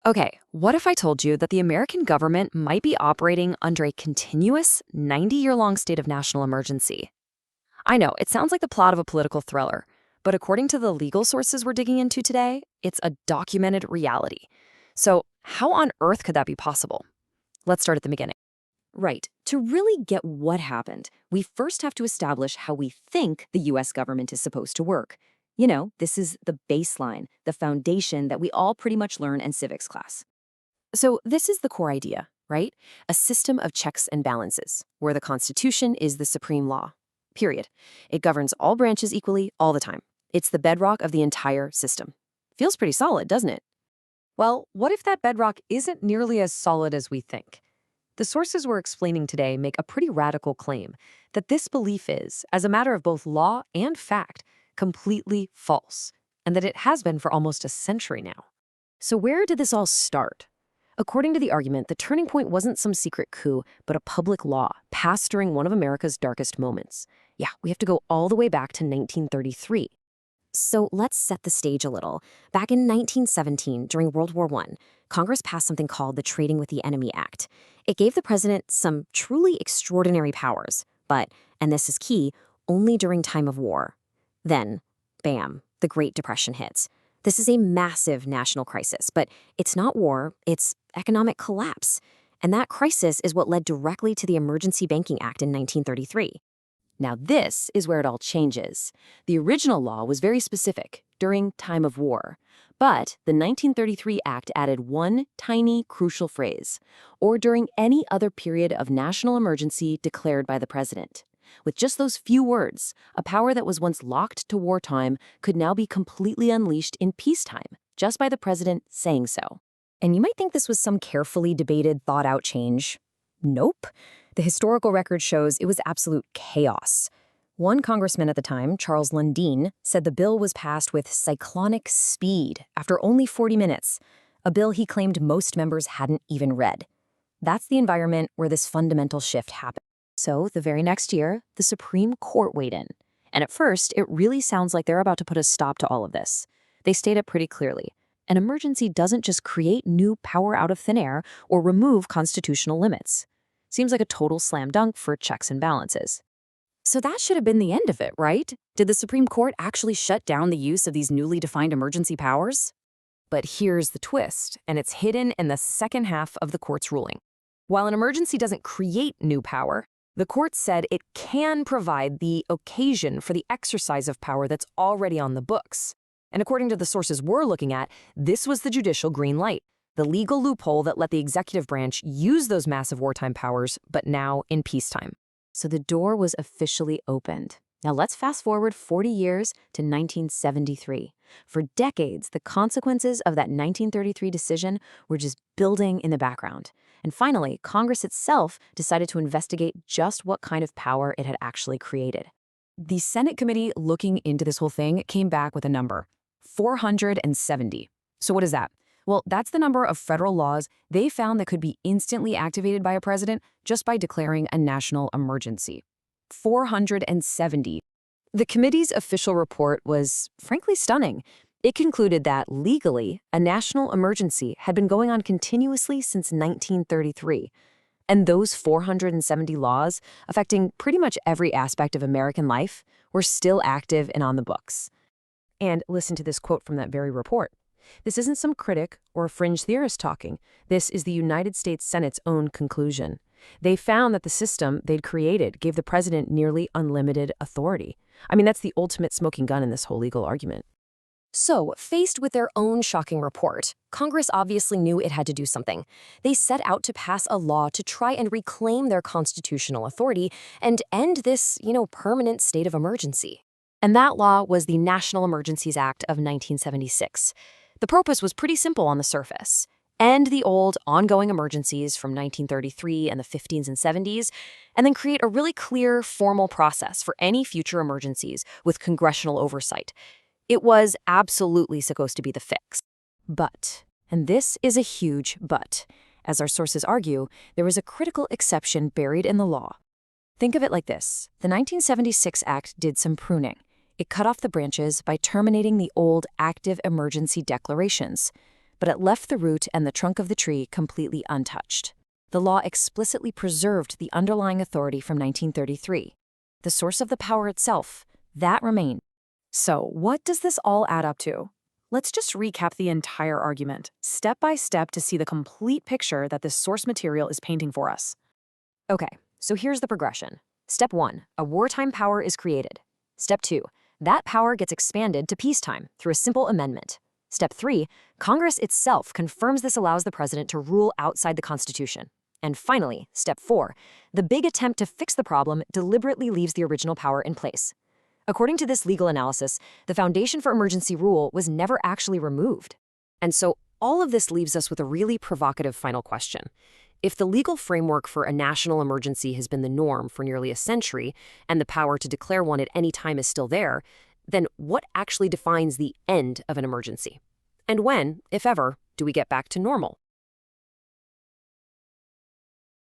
Okay, what if I told you that the American government might be operating under a continuous 90-year-long state of national emergency? I know, it sounds like the plot of a political thriller, but according to the legal sources we're digging into today, it's a documented reality. So, how on earth could that be possible? Let's start at the beginning. Right. To really get what happened, we first have to establish how we think the US government is supposed to work. This is the baseline, the foundation that we all pretty much learn in civics class. So, this is the core idea, right? A system of checks and balances, where the Constitution is the supreme law. Period. It governs all branches equally all the time. It's the bedrock of the entire system. Feels pretty solid, doesn't it? Well, what if that bedrock isn't nearly as solid as we think? The sources we're explaining today make a pretty radical claim that this belief is, as a matter of both law and fact, completely false, and that it has been for almost a century now. So where did this all start? According to the argument, the turning point wasn't some secret coup, but a public law passed during one of America's darkest moments. Yeah, we have to go all the way back to 1933. So let's set the stage a little. Back in 1917, during World War I, Congress passed something called the Trading with the Enemy Act. It gave the president some truly extraordinary powers, but, and this is key, only during time of war. Then, bam, the Great Depression hits. This is a massive national crisis, but it's not war, it's economic collapse. And that crisis is what led directly to the Emergency Banking Act in 1933. Now this is where it all changes. The original law was very specific, during time of war. But the 1933 Act added one tiny, crucial phrase, or during any other period of national emergency declared by the president. With just those few words, a power that was once locked to wartime could now be completely unleashed in peacetime, just by the president saying so. And you might think this was some carefully debated, thought-out change. Nope. The historical record shows it was absolute chaos. One congressman at the time, Charles Lundeen, said the bill was passed with cyclonic speed after only 40 minutes, a bill he claimed most members hadn't even read. That's the environment where this fundamental shift happened. So, the very next year, the Supreme Court weighed in. And at first, it really sounds like they're about to put a stop to all of this. They state it pretty clearly. An emergency doesn't just create new power out of thin air or remove constitutional limits. Seems like a total slam dunk for checks and balances. So that should have been the end of it, right? Did the Supreme Court actually shut down the use of these newly defined emergency powers? But here's the twist, and it's hidden in the second half of the court's ruling. While an emergency doesn't create new power, the court said it can provide the occasion for the exercise of power that's already on the books. And according to the sources we're looking at, this was the judicial green light, the legal loophole that let the executive branch use those massive wartime powers, but now in peacetime. So the door was officially opened. Now let's fast forward 40 years to 1973. For decades, the consequences of that 1933 decision were just building in the background. And finally, Congress itself decided to investigate just what kind of power it had actually created. The Senate committee looking into this whole thing came back with a number, 470. So what is that? Well, that's the number of federal laws they found that could be instantly activated by a president just by declaring a national emergency. 470. The committee's official report was, frankly, stunning. It concluded that, legally, a national emergency had been going on continuously since 1933. And those 470 laws, affecting pretty much every aspect of American life, were still active and on the books. And listen to this quote from that very report. This isn't some critic or a fringe theorist talking. This is the United States Senate's own conclusion. They found that the system they'd created gave the president nearly unlimited authority. I mean, that's the ultimate smoking gun in this whole legal argument. So, faced with their own shocking report, Congress obviously knew it had to do something. They set out to pass a law to try and reclaim their constitutional authority and end this, permanent state of emergency. And that law was the National Emergencies Act of 1976. The purpose was pretty simple on the surface. End the old, ongoing emergencies from 1933 and the 50s and 70s, and then create a really clear, formal process for any future emergencies with congressional oversight. It was absolutely supposed to be the fix. But, and this is a huge but, as our sources argue, there was a critical exception buried in the law. Think of it like this. The 1976 Act did some pruning. It cut off the branches by terminating the old active emergency declarations. but it left the root and the trunk of the tree completely untouched. The law explicitly preserved the underlying authority from 1933. The source of the power itself, that remained. So, what does this all add up to? Let's just recap the entire argument, step by step, to see the complete picture that this source material is painting for us. Okay, so here's the progression. Step 1, a wartime power is created. Step 2, that power gets expanded to peacetime through a simple amendment. Step 3, Congress itself confirms this allows the president to rule outside the Constitution. And finally, Step 4, the big attempt to fix the problem deliberately leaves the original power in place. According to this legal analysis, the foundation for emergency rule was never actually removed. And so all of this leaves us with a really provocative final question. If the legal framework for a national emergency has been the norm for nearly a century, and the power to declare one at any time is still there, then what actually defines the end of an emergency? And when, if ever, do we get back to normal?